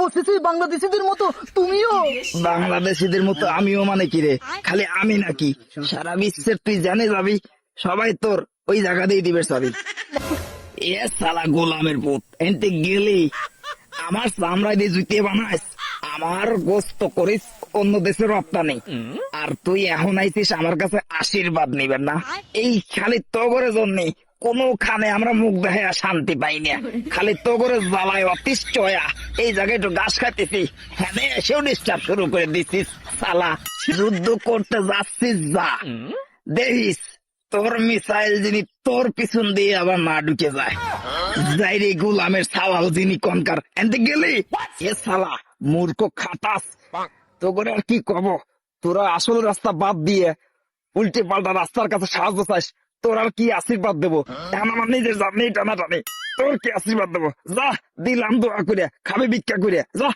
অবশেষে বাংলাদেশিদের মতো তুমিও। বাংলাদেশিদের মতো আমিও মানে কি রে? খালি আমি নাকি সারা বিশ্বের তুই জানে যাবি, সবাই তোর ওই জায়গাতেই দিবে সবই। এ সালা গোলামের পুত, এনতে গেলি আমার চামড়ায় দিয়ে জুতিয়ে বানাইস, আমার গোস্ত করিস অন্য দেশের রপ্তানি, আর তুই এখন আইছিস আমার কাছে আশীর্বাদ নিবেন না? এই খালি তগরের জন্য কোনখানে আমরা মুখ দেখে শান্তি পাই না, খালি তগরে জ্বালায় অতিষ্ঠ হইয়া এই জায়গায় একটু ঘাস খাইতেছি, হ্যাঁ এসেও ডিস্টার্ব শুরু করে দিছিস। সালা যুদ্ধ করতে যাচ্ছিস যা, দেখিস তোর মিসাইল যিনি তোর পিছন দিয়ে আবার না ঢুকে যায়। যাই রে গোলামের সাওয়াল যিনি কনকার, এনতে গেলি এ সালা মূর্খ খাটাস, তো করে আর কি কব, তোরা আসল রাস্তা বাদ দিয়ে উল্টে পাল্টা রাস্তার কাছে সাহায্য চাস, তোর আর কি আশীর্বাদ দেবো? এখন আমার নিজের জানি টানা টানে, তোর কি আশীর্বাদ দেবো? যা দিলাম দোয়া করে, খাবে ভিক্ষা করে যা।